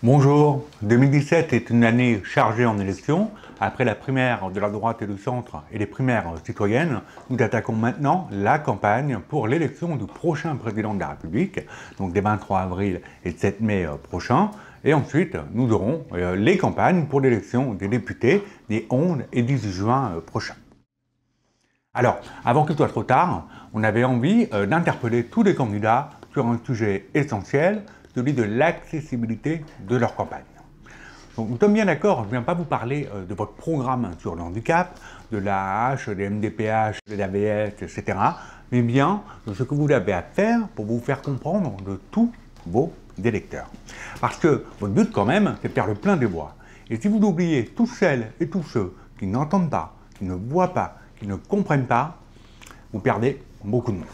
Bonjour, 2017 est une année chargée en élections. Après la primaire de la droite et du centre et les primaires citoyennes, nous attaquons maintenant la campagne pour l'élection du prochain président de la République, donc des 23 avril et 7 mai prochains. Et ensuite, nous aurons les campagnes pour l'élection des députés des 11 et 18 juin prochains. Alors, avant qu'il soit trop tard, on avait envie d'interpeller tous les candidats sur un sujet essentiel, celui de l'accessibilité de leur campagne. Donc, nous sommes bien d'accord, je ne viens pas vous parler de votre programme sur le handicap, de l'AH, des MDPH, des AVS, etc., mais bien de ce que vous avez à faire pour vous faire comprendre de tous vos électeurs. Parce que votre but quand même, c'est de faire le plein des voix. Et si vous oubliez tous celles et tous ceux qui n'entendent pas, qui ne voient pas, qui ne comprennent pas, vous perdez beaucoup de monde.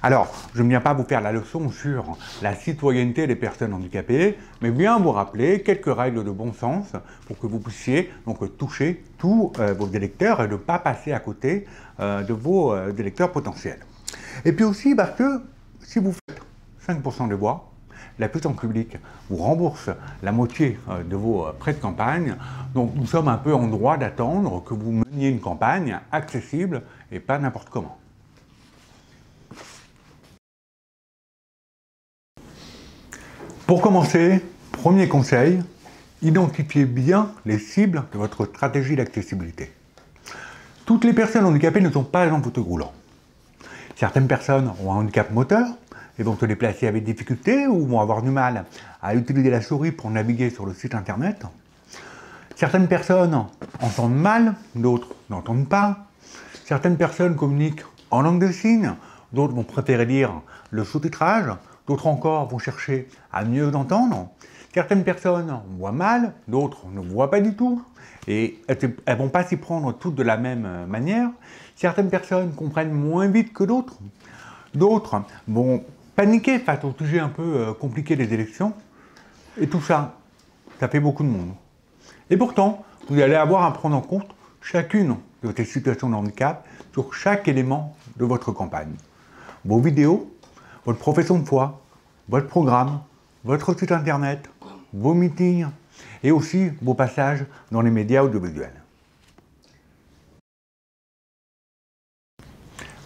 Alors, je ne viens pas vous faire la leçon sur la citoyenneté des personnes handicapées, mais bien vous rappeler quelques règles de bon sens pour que vous puissiez donc toucher tous vos électeurs et ne pas passer à côté de vos électeurs potentiels. Et puis aussi parce que si vous faites 5% des voix, la puissance publique vous rembourse la moitié de vos frais de campagne. Donc nous sommes un peu en droit d'attendre que vous meniez une campagne accessible et pas n'importe comment. Pour commencer, premier conseil, identifiez bien les cibles de votre stratégie d'accessibilité. Toutes les personnes handicapées ne sont pas en fauteuil roulant. Certaines personnes ont un handicap moteur et vont se déplacer avec difficulté ou vont avoir du mal à utiliser la souris pour naviguer sur le site internet. Certaines personnes entendent mal, d'autres n'entendent pas. Certaines personnes communiquent en langue de signes, d'autres vont préférer lire le sous-titrage, d'autres encore vont chercher à mieux entendre. Certaines personnes voient mal, d'autres ne voient pas du tout, et elles ne vont pas s'y prendre toutes de la même manière. Certaines personnes comprennent moins vite que d'autres. D'autres vont paniquer face au sujet un peu compliqué des élections. Et tout ça, ça fait beaucoup de monde. Et pourtant, vous allez avoir à prendre en compte chacune de ces situations de handicap sur chaque élément de votre campagne. Vos vidéos, votre profession de foi, votre programme, votre site internet, vos meetings et aussi vos passages dans les médias audiovisuels.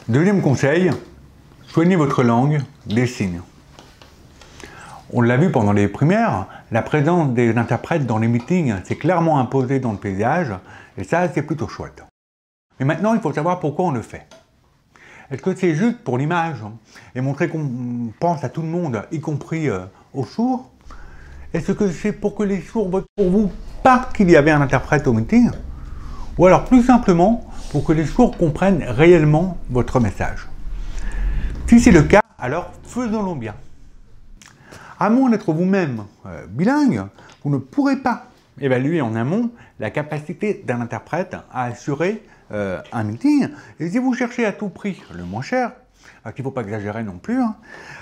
Deuxième conseil, soignez votre langue des signes. On l'a vu pendant les primaires, la présence des interprètes dans les meetings s'est clairement imposée dans le paysage, et ça, c'est plutôt chouette. Mais maintenant, il faut savoir pourquoi on le fait. Est-ce que c'est juste pour l'image et montrer qu'on pense à tout le monde, y compris aux sourds? Est-ce que c'est pour que les sourds votent pour vous parce qu'il y avait un interprète au meeting? Ou alors plus simplement pour que les sourds comprennent réellement votre message? Si c'est le cas, alors faisons-le bien. À moins d'être vous-même bilingue, vous ne pourrez pas évaluer en amont la capacité d'un interprète à assurer un meeting. Et si vous cherchez à tout prix le moins cher, qu'il ne faut pas exagérer non plus,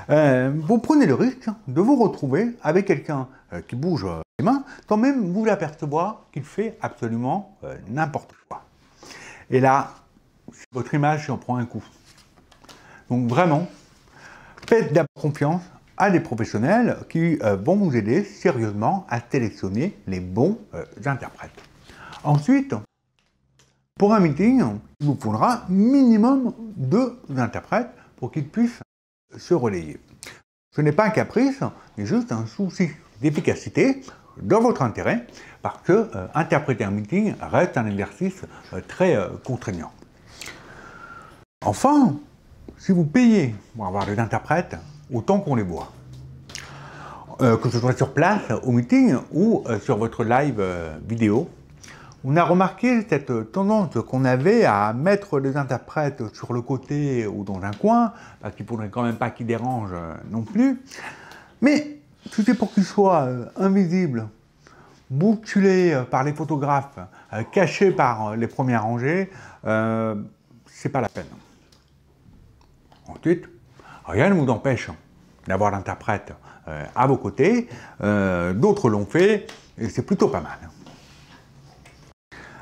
vous prenez le risque de vous retrouver avec quelqu'un qui bouge les mains, sans même vous apercevoir qu'il fait absolument n'importe quoi. Et là, votre image en prend un coup. Donc vraiment, faites d'abord confiance à des professionnels qui vont vous aider sérieusement à sélectionner les bons interprètes. Ensuite, pour un meeting, il vous faudra minimum 2 interprètes pour qu'ils puissent se relayer. Ce n'est pas un caprice, mais juste un souci d'efficacité dans votre intérêt, parce que interpréter un meeting reste un exercice très contraignant. Enfin, si vous payez pour avoir des interprètes, autant qu'on les voit. Que ce soit sur place, au meeting, ou sur votre live vidéo. On a remarqué cette tendance qu'on avait à mettre des interprètes sur le côté ou dans un coin, parce qu'il ne faudrait quand même pas qu'ils dérangent non plus. Mais si c'est pour qu'ils soient invisibles, bousculés par les photographes, cachés par les premières rangées, c'est pas la peine. Ensuite, rien ne vous empêche d'avoir l'interprète à vos côtés, d'autres l'ont fait, et c'est plutôt pas mal.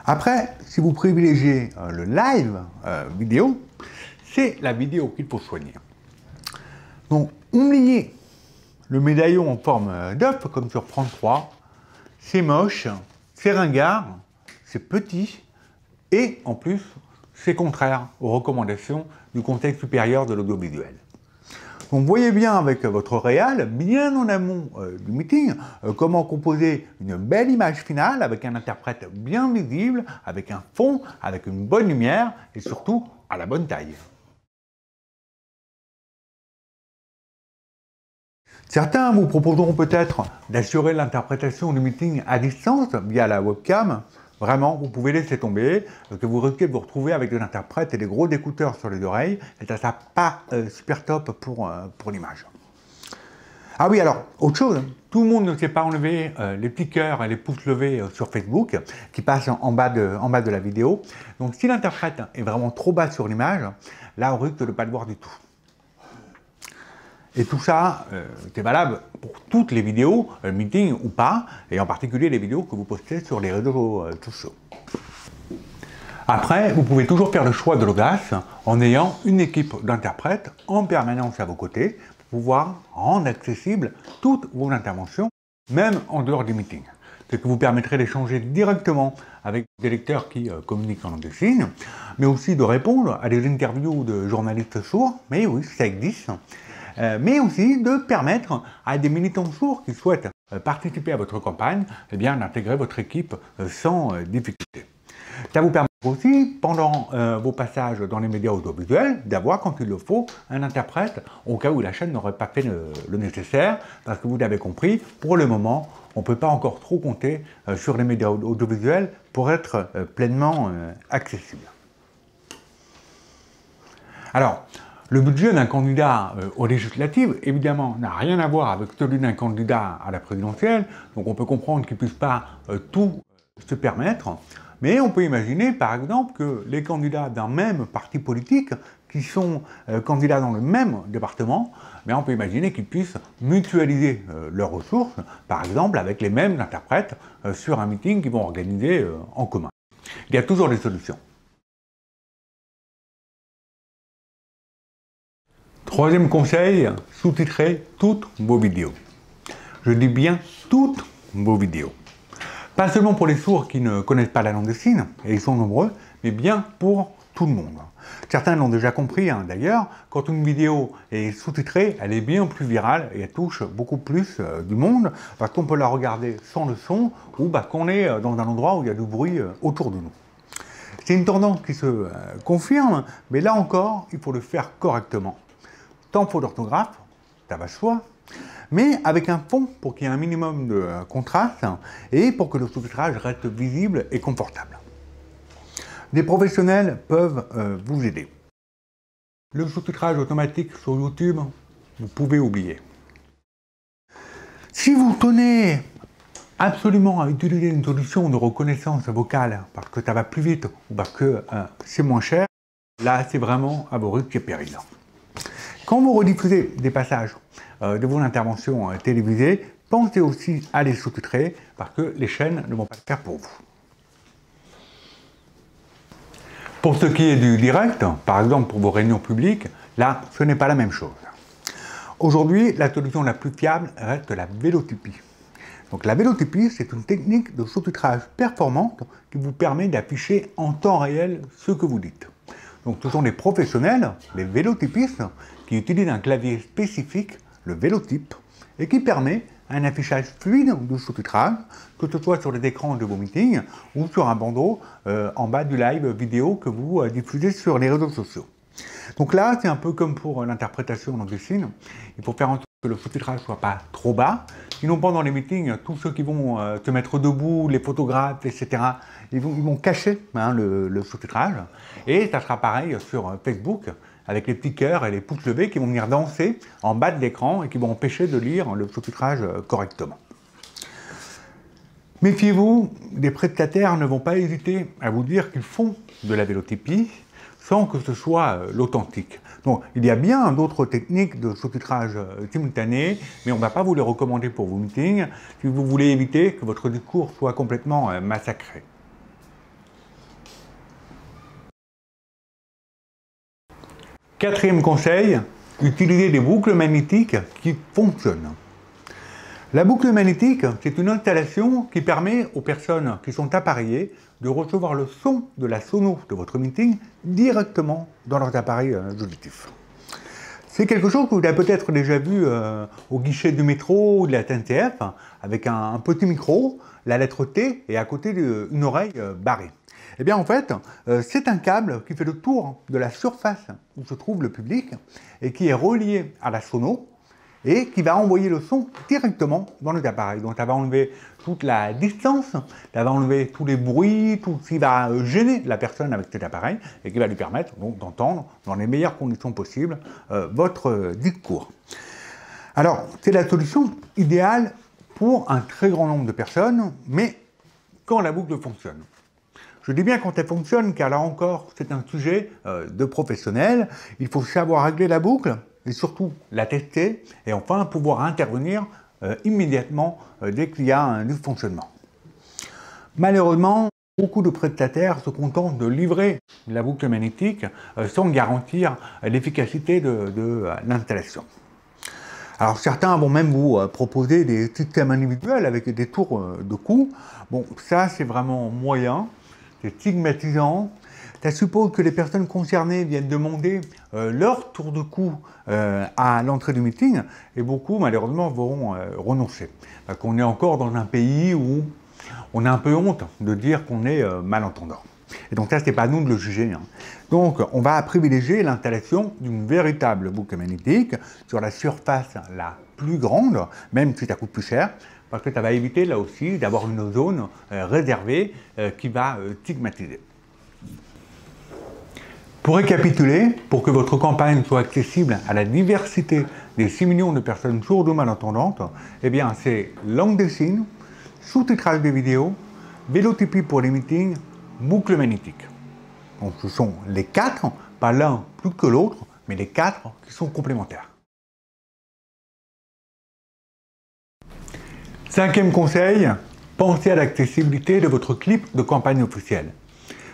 Après, si vous privilégiez le live vidéo, c'est la vidéo qu'il faut soigner. Donc, oubliez le médaillon en forme d'œuf, comme sur France 3, c'est moche, c'est ringard, c'est petit, et en plus, c'est contraire aux recommandations du Conseil supérieur de l'audiovisuel. Donc, vous voyez bien avec votre réal, bien en amont du meeting, comment composer une belle image finale avec un interprète bien visible, avec un fond, avec une bonne lumière et surtout à la bonne taille. Certains vous proposeront peut-être d'assurer l'interprétation du meeting à distance via la webcam. Vraiment, vous pouvez laisser tomber, que vous risquez de vous retrouver avec des interprètes et des gros écouteurs sur les oreilles, et ça sera pas super top pour l'image. Ah oui, alors, autre chose, tout le monde ne sait pas enlever les petits cœurs et les pouces levés sur Facebook, qui passent en bas de la vidéo. Donc si l'interprète est vraiment trop bas sur l'image, là on risque de ne pas le voir du tout. Et tout ça, c'est valable pour toutes les vidéos, meeting ou pas, et en particulier les vidéos que vous postez sur les réseaux sociaux. Après, vous pouvez toujours faire le choix de l'audace en ayant une équipe d'interprètes en permanence à vos côtés pour pouvoir rendre accessibles toutes vos interventions, même en dehors du meeting. Ce qui vous permettrait d'échanger directement avec des lecteurs qui communiquent en langue des signes, mais aussi de répondre à des interviews de journalistes sourds, mais oui, ça existe. Mais aussi de permettre à des militants sourds qui souhaitent participer à votre campagne, eh bien, d'intégrer votre équipe sans difficulté. Ça vous permet aussi, pendant vos passages dans les médias audiovisuels, d'avoir, quand il le faut, un interprète au cas où la chaîne n'aurait pas fait le nécessaire, parce que vous l'avez compris, pour le moment, on ne peut pas encore trop compter sur les médias audiovisuels pour être pleinement accessible. Alors, le budget d'un candidat aux législatives, évidemment, n'a rien à voir avec celui d'un candidat à la présidentielle, donc on peut comprendre qu'il ne puisse pas tout se permettre, mais on peut imaginer, par exemple, que les candidats d'un même parti politique, qui sont candidats dans le même département, mais on peut imaginer qu'ils puissent mutualiser leurs ressources, par exemple avec les mêmes interprètes sur un meeting qu'ils vont organiser en commun. Il y a toujours des solutions. Troisième conseil, sous-titrez toutes vos vidéos. Je dis bien toutes vos vidéos. Pas seulement pour les sourds qui ne connaissent pas la langue des signes, et ils sont nombreux, mais bien pour tout le monde. Certains l'ont déjà compris d'ailleurs, quand une vidéo est sous-titrée, elle est bien plus virale et elle touche beaucoup plus du monde, parce qu'on peut la regarder sans le son, ou qu'on est dans un endroit où il y a du bruit autour de nous. C'est une tendance qui se confirme, mais là encore, il faut le faire correctement. Tant faute d'orthographe, ça va de soi, mais avec un fond pour qu'il y ait un minimum de contraste et pour que le sous-titrage reste visible et confortable. Des professionnels peuvent vous aider. Le sous-titrage automatique sur YouTube, vous pouvez oublier. Si vous tenez absolument à utiliser une solution de reconnaissance vocale parce que ça va plus vite ou parce que c'est moins cher, là c'est vraiment à vos risques et périls. Quand vous rediffusez des passages de vos interventions télévisées, pensez aussi à les sous-titrer parce que les chaînes ne vont pas le faire pour vous. Pour ce qui est du direct, par exemple pour vos réunions publiques, là, ce n'est pas la même chose. Aujourd'hui, la solution la plus fiable reste la vélotypie. Donc la vélotypie, c'est une technique de sous-titrage performante qui vous permet d'afficher en temps réel ce que vous dites. Donc ce sont des professionnels, les vélotypistes, qui utilisent un clavier spécifique, le vélotype, et qui permet un affichage fluide du sous-titrage, que ce soit sur les écrans de vos meetings ou sur un bandeau en bas du live vidéo que vous diffusez sur les réseaux sociaux. Donc là, c'est un peu comme pour l'interprétation en langue des signes. Il faut faire en sorte que le sous-titrage ne soit pas trop bas. Sinon, pendant les meetings, tous ceux qui vont se mettre debout, les photographes, etc., ils vont cacher le sous-titrage. Et ça sera pareil sur Facebook, avec les petits cœurs et les pouces levés qui vont venir danser en bas de l'écran et qui vont empêcher de lire le sous-titrage correctement. Méfiez-vous, des prestataires ne vont pas hésiter à vous dire qu'ils font de la vélotypie sans que ce soit l'authentique. Donc, il y a bien d'autres techniques de sous-titrage simultané, mais on ne va pas vous les recommander pour vos meetings si vous voulez éviter que votre discours soit complètement massacré. Quatrième conseil, utilisez des boucles magnétiques qui fonctionnent. La boucle magnétique, c'est une installation qui permet aux personnes qui sont appareillées de recevoir le son de la sono de votre meeting directement dans leurs appareils auditifs. C'est quelque chose que vous avez peut-être déjà vu au guichet du métro ou de la SNCF, avec un petit micro, la lettre T et à côté une oreille barrée. Eh bien en fait, c'est un câble qui fait le tour de la surface où se trouve le public et qui est relié à la sono et qui va envoyer le son directement dans les appareils. Donc ça va enlever toute la distance, ça va enlever tous les bruits, tout ce qui va gêner la personne avec cet appareil et qui va lui permettre donc d'entendre dans les meilleures conditions possibles votre discours. Alors c'est la solution idéale pour un très grand nombre de personnes, mais quand la boucle fonctionne. Je dis bien quand elle fonctionne, car là encore, c'est un sujet de professionnel. Il faut savoir régler la boucle et surtout la tester et enfin pouvoir intervenir immédiatement dès qu'il y a un dysfonctionnement. Malheureusement, beaucoup de prestataires se contentent de livrer la boucle magnétique sans garantir l'efficacité de l'installation. Alors certains vont même vous proposer des systèmes individuels avec des tours de cou. Bon, ça c'est vraiment moyen. C'est stigmatisant. Ça suppose que les personnes concernées viennent demander leur tour de cou à l'entrée du meeting et beaucoup malheureusement vont renoncer. Parce qu'on est encore dans un pays où on a un peu honte de dire qu'on est malentendant. Et donc ça, c'est pas à nous de le juger. Hein. Donc on va privilégier l'installation d'une véritable boucle magnétique sur la surface la plus grande, même si ça coûte plus cher, parce que ça va éviter là aussi d'avoir une zone réservée qui va stigmatiser. Pour récapituler, pour que votre campagne soit accessible à la diversité des 6 millions de personnes sourdes ou malentendantes, eh bien c'est langue des signes, sous-titrage des vidéos, vélotypie pour les meetings, boucle magnétique. Donc ce sont les 4, pas l'un plus que l'autre, mais les 4 qui sont complémentaires. 5e conseil, pensez à l'accessibilité de votre clip de campagne officielle.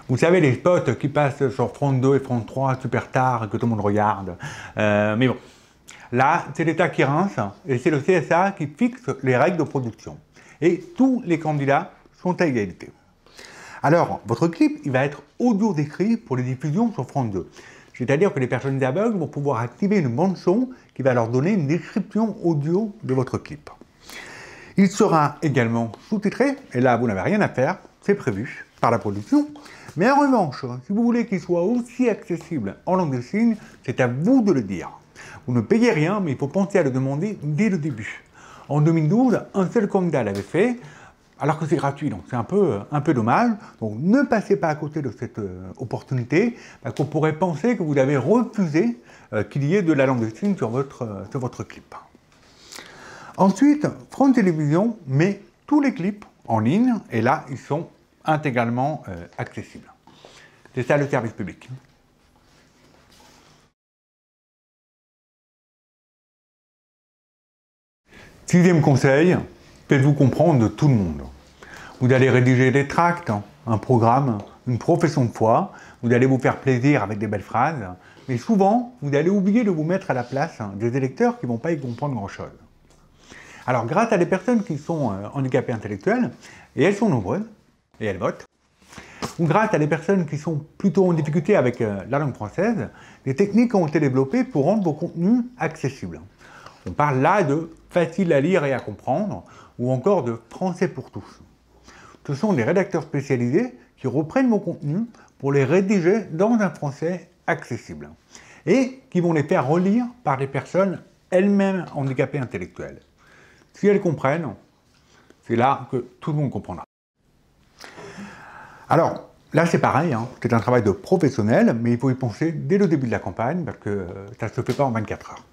Vous savez, les spots qui passent sur France 2 et France 3 super tard, que tout le monde regarde. Mais bon, là, c'est l'État qui rince et c'est le CSA qui fixe les règles de production. Et tous les candidats sont à égalité. Alors, votre clip, il va être audio décrit pour les diffusions sur France 2. C'est-à-dire que les personnes aveugles vont pouvoir activer une bande son qui va leur donner une description audio de votre clip. Il sera également sous-titré, et là vous n'avez rien à faire, c'est prévu par la production. Mais en revanche, si vous voulez qu'il soit aussi accessible en langue des signes, c'est à vous de le dire. Vous ne payez rien, mais il faut penser à le demander dès le début. En 2012, un seul candidat l'avait fait, alors que c'est gratuit, donc c'est un peu dommage. Donc ne passez pas à côté de cette opportunité, parce qu'on pourrait penser que vous avez refusé qu'il y ait de la langue des signes sur votre clip. Ensuite, France Télévisions met tous les clips en ligne, et là, ils sont intégralement accessibles. C'est ça le service public. 6e conseil, faites-vous comprendre de tout le monde. Vous allez rédiger des tracts, un programme, une profession de foi, vous allez vous faire plaisir avec des belles phrases, mais souvent, vous allez oublier de vous mettre à la place des électeurs qui ne vont pas y comprendre grand-chose. Alors, grâce à des personnes qui sont handicapées intellectuelles, et elles sont nombreuses, et elles votent, ou grâce à des personnes qui sont plutôt en difficulté avec la langue française, des techniques ont été développées pour rendre vos contenus accessibles. On parle là de facile à lire et à comprendre, ou encore de français pour tous. Ce sont des rédacteurs spécialisés qui reprennent vos contenus pour les rédiger dans un français accessible, et qui vont les faire relire par des personnes elles-mêmes handicapées intellectuelles. Si elles comprennent, c'est là que tout le monde comprendra. Alors, là c'est pareil, hein, c'est un travail de professionnel, mais il faut y penser dès le début de la campagne, parce que ça ne se fait pas en 24 heures.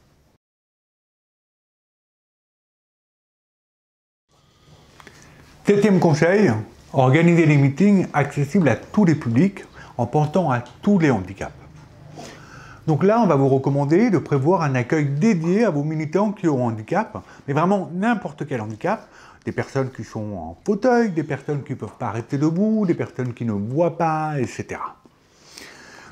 7e conseil, organiser des meetings accessibles à tous les publics en pensant à tous les handicaps. Donc là, on va vous recommander de prévoir un accueil dédié à vos militants qui ont un handicap, mais vraiment n'importe quel handicap, des personnes qui sont en fauteuil, des personnes qui ne peuvent pas rester debout, des personnes qui ne voient pas, etc.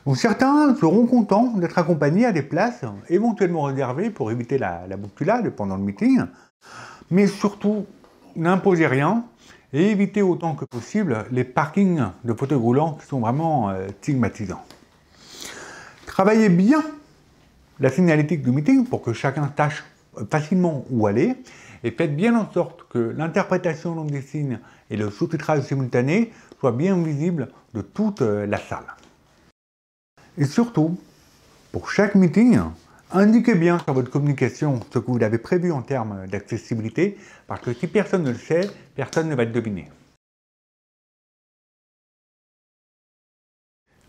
Donc certains seront contents d'être accompagnés à des places éventuellement réservées pour éviter la bousculade pendant le meeting. Mais surtout, n'imposez rien et évitez autant que possible les parkings de fauteuils roulants qui sont vraiment stigmatisants. Travaillez bien la signalétique du meeting pour que chacun sache facilement où aller et faites bien en sorte que l'interprétation langue des signes et le sous-titrage simultané soient bien visibles de toute la salle. Et surtout, pour chaque meeting, indiquez bien sur votre communication ce que vous avez prévu en termes d'accessibilité, parce que si personne ne le sait, personne ne va le deviner.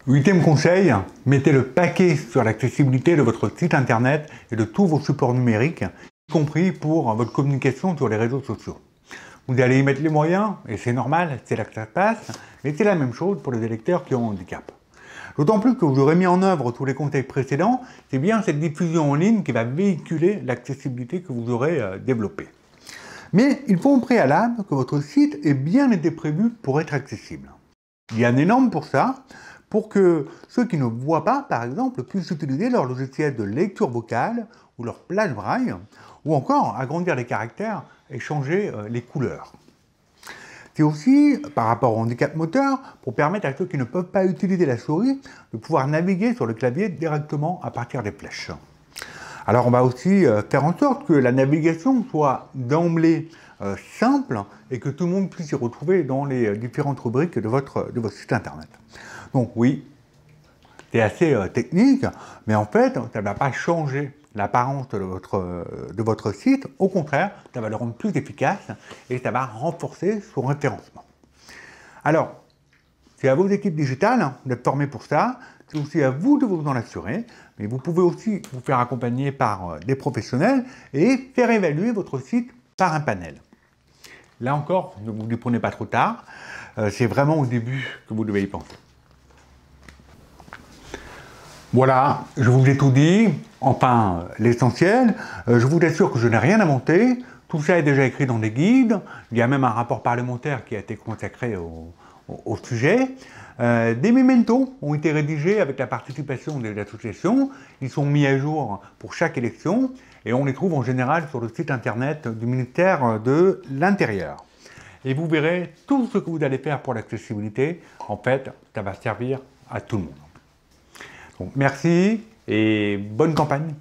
8e conseil, mettez le paquet sur l'accessibilité de votre site internet et de tous vos supports numériques, y compris pour votre communication sur les réseaux sociaux. Vous allez y mettre les moyens, et c'est normal, c'est là que ça se passe, mais c'est la même chose pour les électeurs qui ont un handicap. D'autant plus que vous aurez mis en œuvre tous les conseils précédents, c'est bien cette diffusion en ligne qui va véhiculer l'accessibilité que vous aurez développée. Mais il faut au préalable que votre site ait bien été prévu pour être accessible. Il y a une norme pour ça, pour que ceux qui ne voient pas, par exemple, puissent utiliser leur logiciel de lecture vocale ou leur plage braille, ou encore agrandir les caractères et changer les couleurs. C'est aussi, par rapport au handicap moteur, pour permettre à ceux qui ne peuvent pas utiliser la souris de pouvoir naviguer sur le clavier directement à partir des flèches. Alors on va aussi faire en sorte que la navigation soit d'emblée simple et que tout le monde puisse y retrouver dans les différentes rubriques de votre site internet. Donc oui, c'est assez technique, mais en fait, ça ne va pas changer l'apparence de votre site. Au contraire, ça va le rendre plus efficace et ça va renforcer son référencement. Alors, c'est à vos équipes digitales d'être formées pour ça. C'est aussi à vous de vous en assurer, mais vous pouvez aussi vous faire accompagner par des professionnels et faire évaluer votre site par un panel. Là encore, ne vous y prenez pas trop tard. C'est vraiment au début que vous devez y penser. Voilà, je vous ai tout dit, enfin l'essentiel. Je vous assure que je n'ai rien inventé. Tout ça est déjà écrit dans des guides. Il y a même un rapport parlementaire qui a été consacré au sujet. Des mementos ont été rédigés avec la participation des associations. Ils sont mis à jour pour chaque élection et on les trouve en général sur le site internet du ministère de l'Intérieur. Et vous verrez, tout ce que vous allez faire pour l'accessibilité, en fait, ça va servir à tout le monde. Donc, merci et bonne campagne.